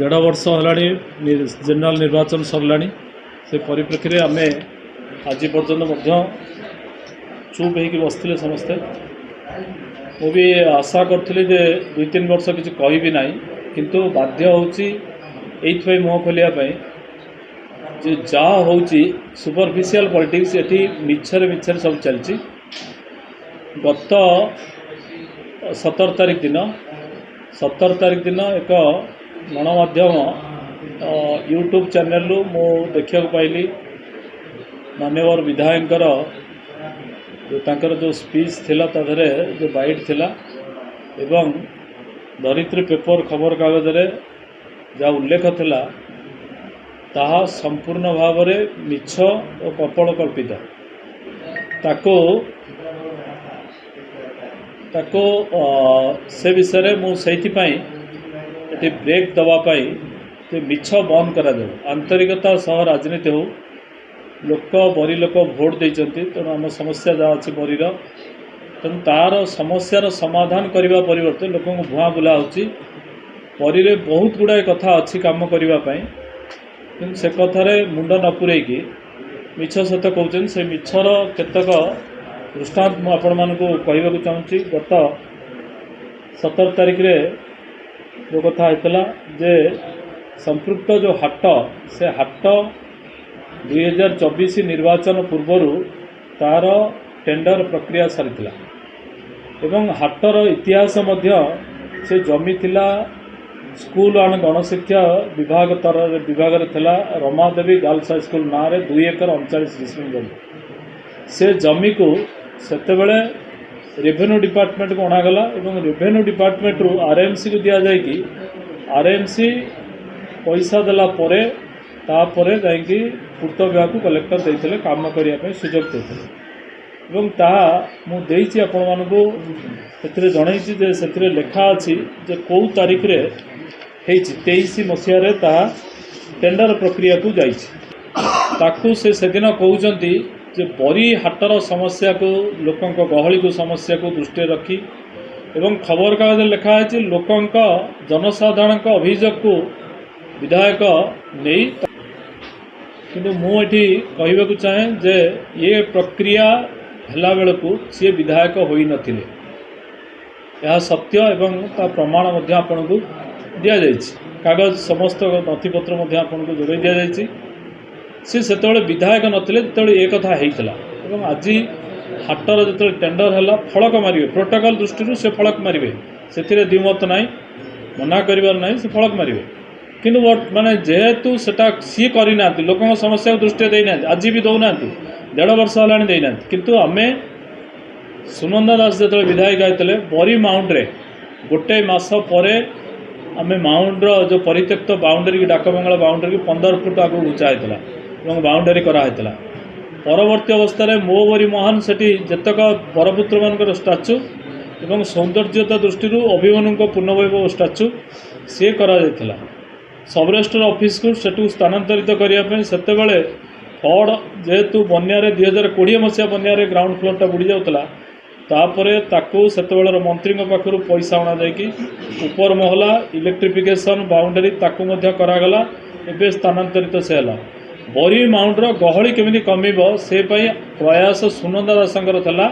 देढ़ वर्ष है जनरल निर्वाचन सरला से परिप्रेक्षी आम आज पर्यंत चुप हो बसते समस्ते मु भी आशा करी जे 2-3 वर्ष किसी कहि ना किंतु बाध्य होई मुह खोलिया जे जा होची सुपरफिशियल पॉलिटिक्स ये मिछरे मिछरे सब चलती। गत 17 तारीख दिन एक गणमाध्यम यूट्यूब चैनल मु देखा पाइली माननीय विधायकर जो स्पीच थिला ताधरे जो बाइट थिला एवं धरित्री पेपर खबर कागज रे जा उल्लेख थिला ताहा संपूर्ण भाव में मिछ और कपल कल्पित ताको से विषय मुझे ब्रेक दवापाई तो मिछ बंद करा दे आंतरिकता सह राजनीति हो लोक बरी लोक भोट देते तेणु आम समस्या जहाँ अच्छी बरीर तेणु तार समस्यार समाधान करने परिवर्ते लोक भुआ बुला बरी रे बहुत गुड़ाए कथा अच्छी काम करने कि से कथार मुंड न पूरेकी मिछ सहित कहते से मिछर केतक दृष्टांत मुझे कहवाक चाहूँगी। गत 17 तारीख रे जो कथा होता जे संपृक्त जो हाट से हाट 2024 निर्वाचन पूर्वर तार टेंडर प्रक्रिया सारी एवं हाटर इतिहास से जमी थिला स्कूल एंड गणशिक्षा विभाग विभाग रमादेवी गर्ल्स हाई स्कूल ना 2 एकर 39 डिस्ट्रिक्ट जमी से जमी को सेतेबेले रेवेन्यू डिपार्टमेंट को अणागला और रेवेन्यू डिपार्टमेंट रू आरएमसी को दि जाएगी आरएमसी पैसा देला परे तापरे जाइकी पूर्त विभाग को कलेक्टर देते काम करने सुजोग देते एवं ताहा मु देइछि आपण मानको सेतिरे जणाइछि जे सेतिरे लेखा अछि जे कौ तारीख रे हेछि 23 मसीह ताहा टेंडर प्रक्रिया को जाइछि ताकू से सेदिन कहउचंती जे बरी हाटर समस्या को लोकंक गहली को समस्या को दृष्टि रखी एवं खबर कागज लेखा है लोकंक जनसाधारण अभियोग को विधायक नहीं किंतु मुझे कहवाक चाहे जे ये प्रक्रिया हला बेलू सी विधायक हो नथिले यह सत्य एवं ता प्रमाण आपन को दि जाइए कागज समस्त नथिपत्र आपन को जोड़े दि जाइए सी से विधायक नथिले ये कथा होता एवं आज हाटर जो टेंडर है फलक मारे प्रोटोकॉल दृष्टि से फलक मारे से द्विमत ना मना कर फलक मारे किंतु माने जेहेतु सेटा सी करना लोक समस्या को दृष्टि देना आज भी दौना 1.5 वर्ष है देना किंतु आमे सुनंदा दास जो विधायक आते बरी माउंट रे गोटे मास पर आम माउंट जो परित्यक्त बाउंडरी डाकबंगला बाउंडरी 15 फुट आगे उंचा होता बाउंडरी कराला परवर्ती अवस्था मो बरी महान से जेतक बरपुत्र मान स्टाच्यू एवं सौंदर्यता दृष्टि अभिमन्यु पूर्णवैभव स्टाच्यू सी करा सब रजिस्टर ऑफिस को सेठू स्थानांतरित करने से फ्लड जेहेतु बन्यारे 2020 मसीहा बन्यारे ग्राउंड फ्लोरटा बुड़ी जाऊला तापरे ताकू सेतेबेलर मंत्री पाखु पैसा अणा जाकि ऊपर महला इलेक्ट्रिफिकेशन बाउंडरी ताकू मध्य करागला एबे स्थानांतरित से है बरी माउंटर गहली केमिति कमिबो से पई प्रयास सुनंदा दासंकर थला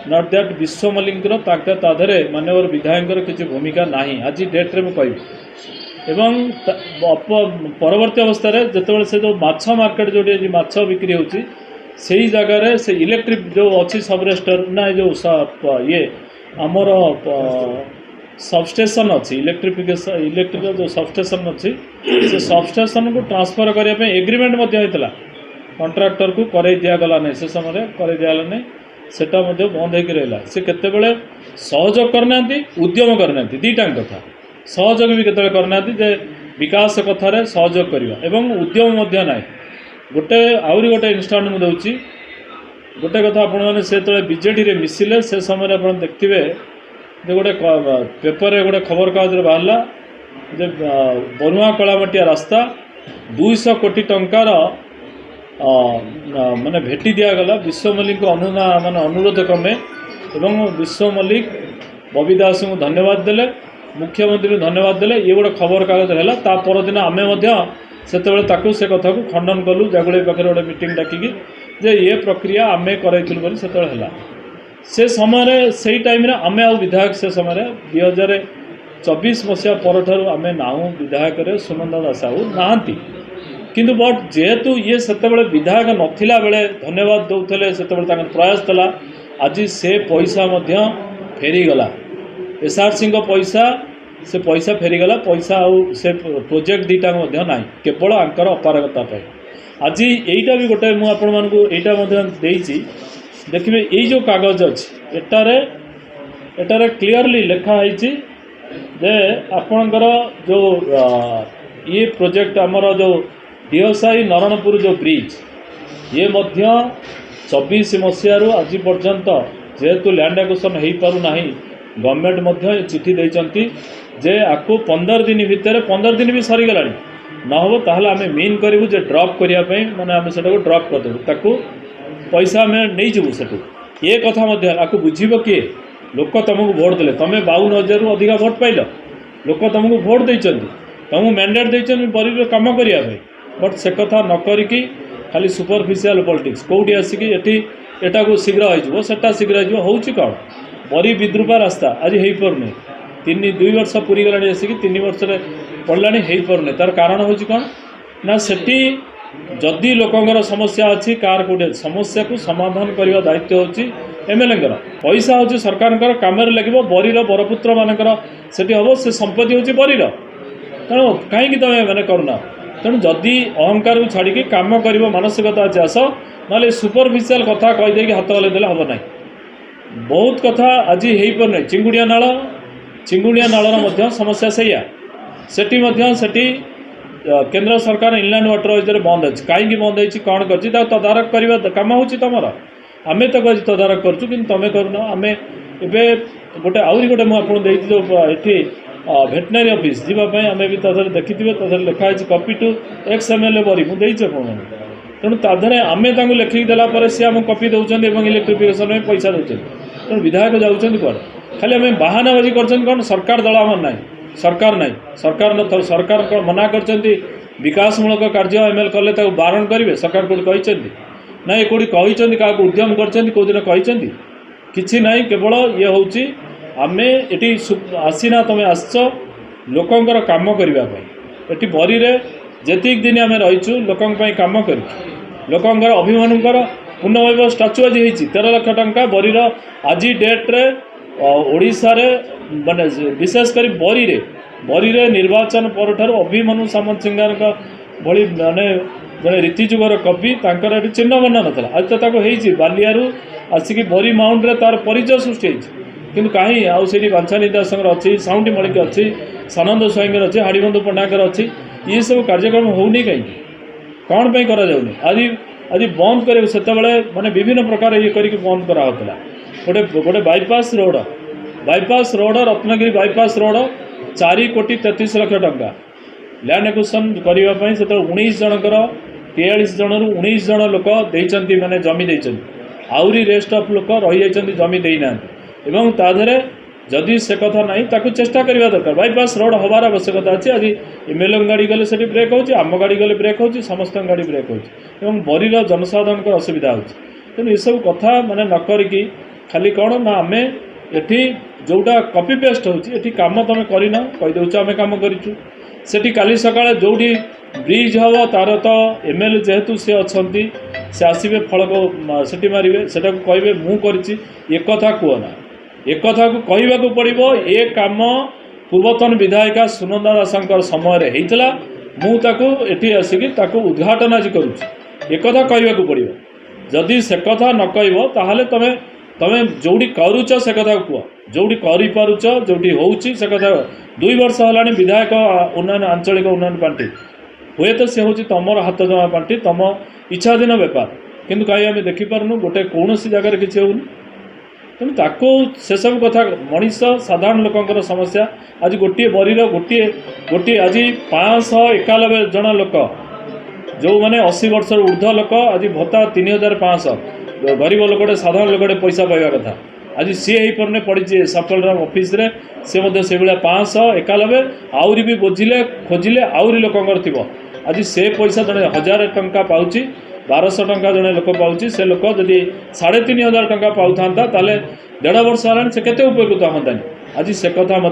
नॉट दैट विश्व मल्लिकर ताधरे माननीय विधायकर किसी भूमिका नाही आज डेट रे मु कहबी एवं परवर्ती अवस्था जो से जो माछ मार्केट जो माछ बिक्री होची सही जगार से इलेक्ट्रिक जो अच्छी सब रजिस्टर ना जो ये आमर सबस्टेशन अच्छी इलेक्ट्रिक जो सबस्टेशन अच्छी से सबस्टेशन को ट्रांसफर करने एग्रीमेंट होता कंट्राक्टर को करई दिगला नहीं से समय करई दिगला नहीं सेटा बंद होकर रहा से केतेबेले सहयोग करना उद्यम करना दीटा कथा सहयोग भी केतेबेले करना जे विकास कथार सहयोग करवा एवं उद्यम ना गोटे आहरी गोटे इन्स्टांट मुझे दूसरी गोटे कथा आपण मैंने से बीजेडी रे मिसिले से समय आप देखते जो गोटे पेपर गोटे खबर कागज बाहरला जे बनुआ कलामाटिया रास्ता 200 कोटी टंकार माने भेटी दिगला विश्व मल्लिक माने अनुरोध क्रमे एवं विश्व मल्लिक बबी दास को धन्यवाद देले मुख्यमंत्री धन्यवाद देले ये गोटे खबर कागज है ता परदिन आम से कथा को खंडन कलु जागुड़ी पाखे गोटे मीटिंग डाकिकी जे ये प्रक्रिया आम कर से समय से टाइम आम आ विधायक से समय 2024 मसीहा पर आम नाऊ विधायक सुनंदा दास साहू नहांती किंतु बट जेहेतु ये सेते विधायक नथिला बेले धन्यवाद दौले से प्रयास था आज से पैसा फेरीगला एसआरसी पैसा से पैसा फेरीगला पैसा आउ से प्रोजेक्ट दीटा ना केवल आंकर अपारगता आज यहीटा भी गोटे मुझे देखिए ये जो कागज अच्छी एटारे क्लीयरली लिखाई जे आपणकर जो ये प्रोजेक्ट आमर जो डीओसाई नारायणपुर जो ब्रिज ये 24 मसीह आज पर्यंत जेहेतु लैंड एक्विजिशन हो पारना गवर्नमेंट चिठी देती जे आपको 15 दिन भितर 15 दिन भी सरीगला नहब ताहले आम मीन करूँ जे ड्रप करने माने आम से ड्रप करदेबू ताकू पैसा आम नहीं जीवु सेठू ये कथा आपको बुझीब किए लोक तुमको भोट देले तुम 52,000 रु अधिका भोट पाइल लोक तुमको भोट देते तुमको मैंडेट देते बरी कम करने बट से कथा न करी खाली सुपरफिशियल पॉलिटिक्स कौटी आसिकी एटा को शीघ्र होटा शीघ्र हो कौन बरी विद्रुपा रास्ता आज हो पारनी 2 वर्ष पूरी गला आसिक 3 वर्ष पड़ा हो पारनी तार कारण हूँ कौन ना सेठी जदि लोकंर समस्या अच्छी कार कौटे समस्या को समाधान करने दायित्व होची एमएलए पैसा हूँ सरकार काम लगे बरीर बरपुत्र मानकर से हम से संपत्ति हूँ बरीर तेणु कहीं तुम मैंने करूना तेणु जदि अहंकार को छाड़ी काम कर मानसिकता अच्छे आस ना सुपरफिशियल कथा कहीदे हाथ हलैदेले हम ना बहुत कथा आज हो पारना चिंगुड़िया नालर समस्या से केंद्र सरकार इनलैंड वाटर विषय बंद अच्छी कहीं बंद होती कौन कर तदारख करवा कम हो तुम आम तो आज तदारख करूँ कि तुम करूना आम ए गोटे आहरी गोटे मुझे जो ये भेटनारी ऑफिस जीवाई आम भी तथा देखिए तथा लिखाई कॉपी टू एक्स एमएलए बरी मुझे तेणु ताधे आम लिखिकी देला सी आम कॉपी दौरान इलेक्ट्रिफिकेशन में पैसा दौरान तेणु विधायक जाऊँच कौन खाली आम बाहानाबाजी कर सरकार दल आम ना सरकार ना सरकार मना कर विकासमूलक कार्य एमएल कले बारण करेंगे सरकार कौट कहते ना ये कौटी कहते क्या उद्यम कौदिन कहते किसी ना केवल ये हूँ आम ये आसीना तुम आस लोकंर काम करने ये बरी जेतिक दिन आम रहीचु लोकं काम कर लोकंर अभिमानकर पूर्णवैभव स्टाच्यू आज होती 13 लाख टंका बरीर आज डेट्रे ओडिशा रे माने विशेषकर बरी निर्वाचन पर अभिमन्यु सामंत सिंगार भली माने जड़े रीतिजुगर कवि तांकर चिन्ह बना नाला आज तो होती बालियारू आसिक बरी माउंट रे तार परिचय सृष्टि किंतु कहीं आउे बांछानी दास अच्छी साउंडी मलिक अच्छी सानंद स्वाईंगर अच्छी हाड़ीबंधु पट्टनायकर अच्छी ये सब कार्यक्रम होनी कहीं कौन पर करा आज आज बंद कर से माने विभिन्न प्रकार ये करके बंद कराला गोटे bypass road Ratnagiri bypass road 4,33 lakh टंका लैंड एक्विजिशन करने से 19 जनकर 43 जन रु 19 जन लोक देते माने जमी देते आहरी रेस्ट ऑफ लोक रही जाती जमी देना एवं ताधे जदि से कथा ना ताकू चेष्टा करवा दरकार बाईपास रोड हबार आवश्यकता अच्छी आज एमएलए गाड़ी गले से ब्रेक हो आम गाड़ी गले ब्रेक हो समस्त गाड़ी ब्रेक हो बरीर जनसाधारण असुविधा हो तेणु ये सब कथा माने न करी खाली कौन ना आम ये जोटा कॉपी पेस्ट होती कम तुम करना कहीदे आम कम करूँ से काली सका जो ब्रिज हम तार तो एमएलए जेहेतु सी अच्छा से आसवे फलक से मारे से कहे मुझे एक कथा कहना एक कथा को कहवाक पड़ो ये कम पूर्वतन विधायिका सुनंदा दास समय होता मुझे आसिक उद्घाटन आज करुँच एक कथा कहवाक पड़ो जदि से कथा न कह ताहले तुम तुम जोटी करुच से कथा कह जोटी करुच जोटी होची से कथा 2 वर्ष है विधायक उन्नयन आंचलिक उन्नयन पार्टी हुए तो सी हूँ तुम हाथ जमा पार्टी तुम इच्छाधीन बेपार किंतु कहीं आम देखिपारनु गोटे कौन जगार किसी होनी तेणु ताको से सब कथा मनीष साधारण लोकंर समस्या आज गोटे बरीर गोटे आज 591 जन लोक जो मैंने 80 वर्ष ऊर्ध्व लोक आज भत्ता 3,500 गरीब लोकटे साधारण लोकटे पैसा पाइबा कथा आज सी हो पारे पड़ी सफलराम ऑफिस रे से से भाया 591 आउरी भी बोझिले खोजिले आउरी लोकंर थी आज से पैसा जड़े 1000 टंका पाऊँच 1200 टंका जड़े लोक पाँच से लोक जदि 3500 टंका पाता ताले 1.5 वर्ष है से केते उपकृत हाँ आज से कथा हो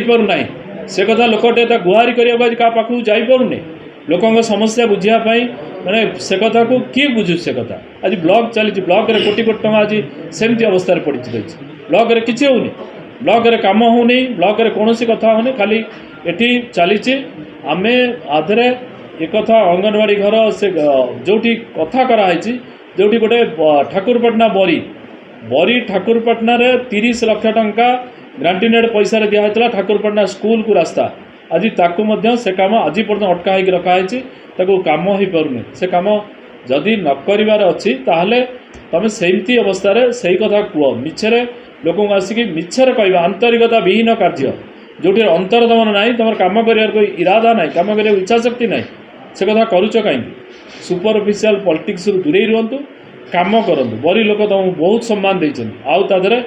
पारना से कथा लोकटे गुहारी करने आज क्या पाखु जापे लोकों समस्या बुझापी मैंने से कथा को किए बुझु से कथा आज ब्लॉक चली ब्लॉक रे कोटी कोटी टंका आज सेमती अवस्था पड़ी रही ब्लॉक रे किसी होनी ब्लॉक रे काम होनी ब्लॉक रे कौन कथा होनी खाली एटी चली आम आधे एक कथा अंगनवाड़ी घर से जो कथा कराई जो गोटे ठाकुरपाटना बरी ठाकुरपाटना 30 लाख टंका ग्रांटीनेड पैसा दिखाई ठाकुरपाटना स्कूल को रास्ता आज ताकू से कम आज पर्यटन अटका हो रखाई कम हो पारुनि से कम जदि न कर अच्छी ताहले तुम सेमती अवस्था से कथा कह मिछरे लोक आसिक मिछरे कह आंतरिकता विहीन कार्य जो अंतर तुम ना तुम कम कर कोई इरादा ना कम कर इच्छा शक्ति ना से कथा करुच कहीं सुपरफिशियल पॉलिटिक्स दूरे रुहतु काम करूँ बरी लोक तुमको बहुत सम्मान देते आउ तादे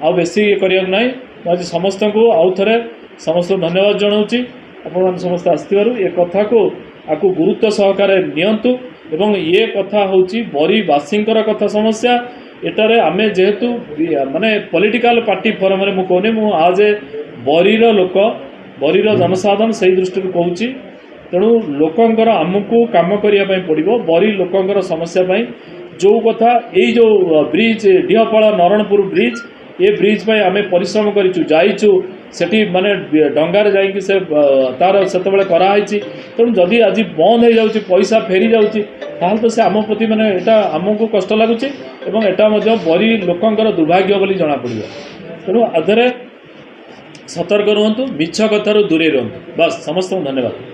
आउ बेसी ये करना ना आज समस्त को आउ थे समस्त धन्यवाद जनाऊँगी आपण समस्त आसथिबारु ए कथा को आपको गुरुत्व सहकारे नियंतु एवं ये कथा होची बरीवासींकर कथा समस्या एटारे आमे जेहेतु माने पॉलिटिकल पार्टी फोरम रे मु कहने मु आज ए बरीर लोक बरीर जनसाधारण से दृष्टि कहूँ तेणु लोकंकर आमको काम करने पड़ो बरी लोकंकर समस्या जो कथा ये जो ब्रिज डीहपाल नरणपुर ब्रिज ये ब्रिज पे आम परिश्रम करूँ सेठी माने डंगार जाइए से तार से कराई तेणु जदि आज बंद हो जाऊँगी पैसा फेरी जाऊँगी ताल तो से आम प्रति माने एटा आमको कष्ट लगुच एटा बरी लोकंकर दुर्भाग्य बोली जना पड़ो तेणु आधे सतर्क रुहतु मिछ कथार दूरे रुहतु बस समस्त धन्यवाद।